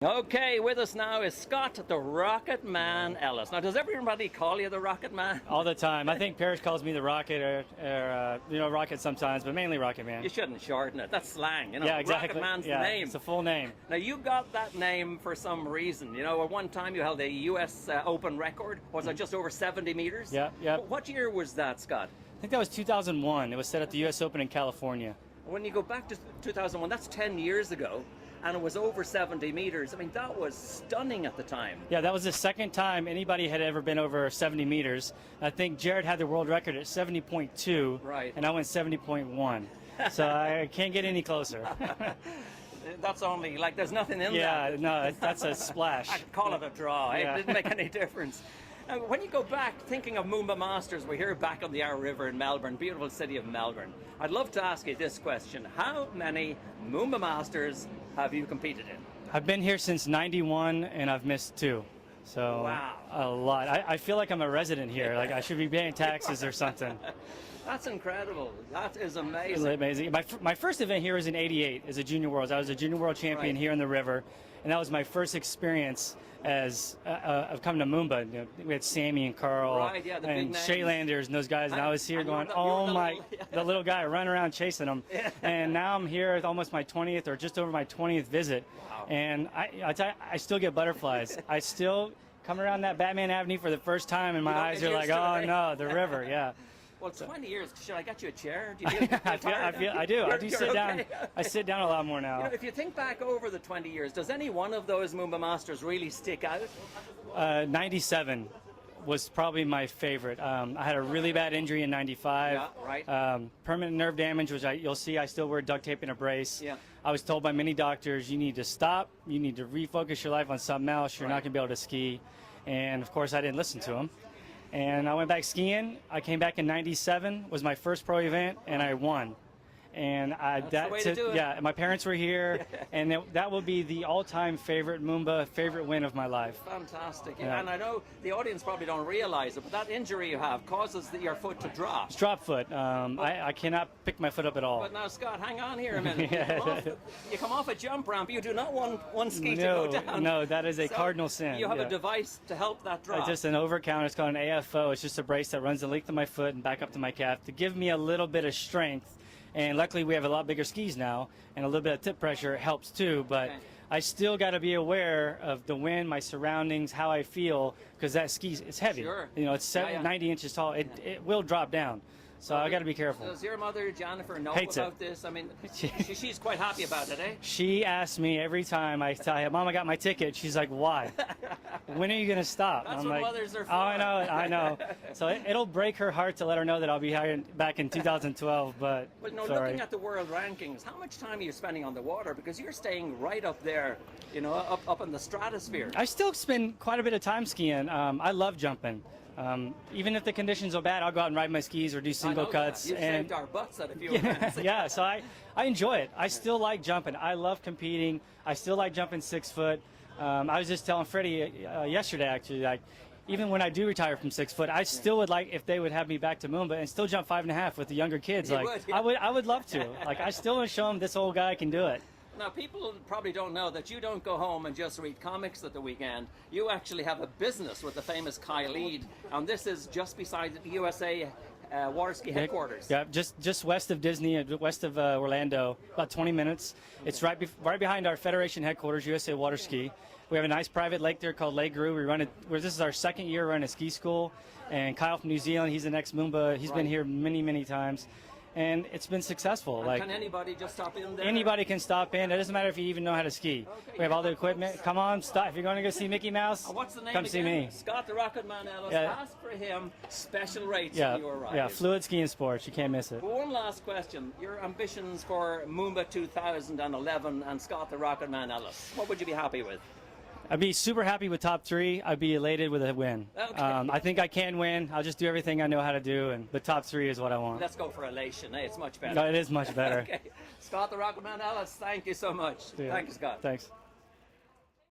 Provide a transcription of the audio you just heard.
Okay, with us now is Scot the Rocket Man Ellis. Now, does everybody call you the Rocket Man? All the time. I think Parrish calls me the Rocket or Rocket sometimes, but mainly Rocket Man. You shouldn't shorten it. That's slang, Yeah, exactly. Rocket Man's yeah, the name. It's a full name. Now, you got that name for some reason. You know, at one time you held a U.S. Open record. Was it just over 70 meters? Yeah. What year was that, Scot? I think that was 2001. It was set at the U.S. Open in California. When you go back to 2001, that's 10 years ago. And it was over 70 meters. I mean, that was stunning at the time. Yeah, that was the second time anybody had ever been over 70 meters. I think Jared had the world record at 70.2, right, and I went 70.1. So I can't get any closer. That's only, like, there's nothing in that. Yeah, no, that's a splash. I'd call it a draw. Yeah. It didn't make any difference. When you go back, thinking of Moomba Masters, we're here back on the Yarra River in Melbourne, beautiful city of Melbourne. I'd love to ask you this question. How many Moomba Masters have you competed in? I've been here since '91, and I've missed 2. So wow. A lot. I feel like I'm a resident here. Like I should be paying taxes or something. That's incredible. That is amazing. It's amazing. My first event here was in '88 as a Junior Worlds. I was a Junior World Champion here in the river, and that was my first experience as of coming to Moomba. You know, we had Sammy and Carl and Shay Landers and those guys, and I was here going, the little guy running around chasing them. Yeah. And now I'm here at almost my 20th or just over my 20th visit, and I still get butterflies. I still come around that Batman Avenue for the first time, and my eyes are like, oh no, the river, yeah. Well, 20 years. Should I get you a chair? Do you feel I do. I do sit down. I sit down a lot more now. You know, if you think back over the 20 years, does any one of those Moomba Masters really stick out? 97 was probably my favorite. I had a really bad injury in '95. Yeah, right. Permanent nerve damage, which you'll see I still wear duct tape and a brace. Yeah. I was told by many doctors, you need to stop. You need to refocus your life on something else. You're not going to be able to ski. And, of course, I didn't listen to them. And I went back skiing. I came back in '97, was my first pro event, and I won. And yeah, my parents were here, and that will be the all-time favorite win of my life. Fantastic. Yeah. And I know the audience probably don't realize it, but that injury you have causes your foot to drop. It's drop foot. I cannot pick my foot up at all. But now, Scot, hang on here a minute. You come off a jump ramp. You do not want one ski to go down. No, that is a cardinal sin. You have a device to help that drop. It's just an over-counter. It's called an AFO. It's just a brace that runs the length of my foot and back up to my calf to give me a little bit of strength. And luckily we have a lot bigger skis now, and a little bit of tip pressure helps too, but I still got to be aware of the wind, my surroundings, how I feel, because that ski is heavy. Sure. You know, it's 90 inches tall. It will drop down. So I got to be careful. Does your mother, Jennifer, know Hates about it. this? I mean, she's quite happy about it, eh? She asks me every time I tell her, Mom, I got my ticket. She's like, why? When are you going to stop? That's I'm what like, mothers are for. Oh, I know. So it'll break her heart to let her know that I'll be back in 2012, but no, looking at the world rankings, how much time are you spending on the water? Because you're staying right up there, you know, up in the stratosphere. I still spend quite a bit of time skiing. I love jumping. Even if the conditions are bad, I'll go out and ride my skis or do single cuts. You've saved our butts at a few events. Yeah, so I enjoy it. I still like jumping. I love competing. I still like jumping 6 foot. I was just telling Freddie yesterday, actually, like, even when I do retire from 6 foot, I still would like if they would have me back to Moomba and still jump 5.5 with the younger kids. I would love to. Like, I still want to show them this old guy can do it. Now, people probably don't know that you don't go home and just read comics at the weekend. You actually have a business with the famous Kyle Ead, and this is just beside the USA Waterski headquarters. Yeah, just west of Disney, west of Orlando, about 20 minutes. It's right behind our Federation headquarters, USA Waterski. We have a nice private lake there called Lake Gru. This is our second year running a ski school, and Kyle from New Zealand, he's the next Moomba. He's been here many times. And it's been successful. And can anybody just stop in there? Anybody can stop in. It doesn't matter if you even know how to ski. Okay, we have all the equipment. Come on, stop. If you're going to go see Mickey Mouse, what's the name come see me. Scot the Rocket Man Ellis. Ask for him. Special rates when you arrive. Yeah, Fluid Skiing Sports. You can't miss it. Well, one last question. Your ambitions for Moomba 2011 and Scot the Rocket Man Ellis. What would you be happy with? I'd be super happy with top 3. I'd be elated with a win. Okay. I think I can win. I'll just do everything I know how to do, and the top 3 is what I want. Let's go for elation. Hey, it's much better. No, it is much better. Okay. Scot the Rocket Man Ellis, thank you so much. Yeah. Thank you, Scot. Thanks.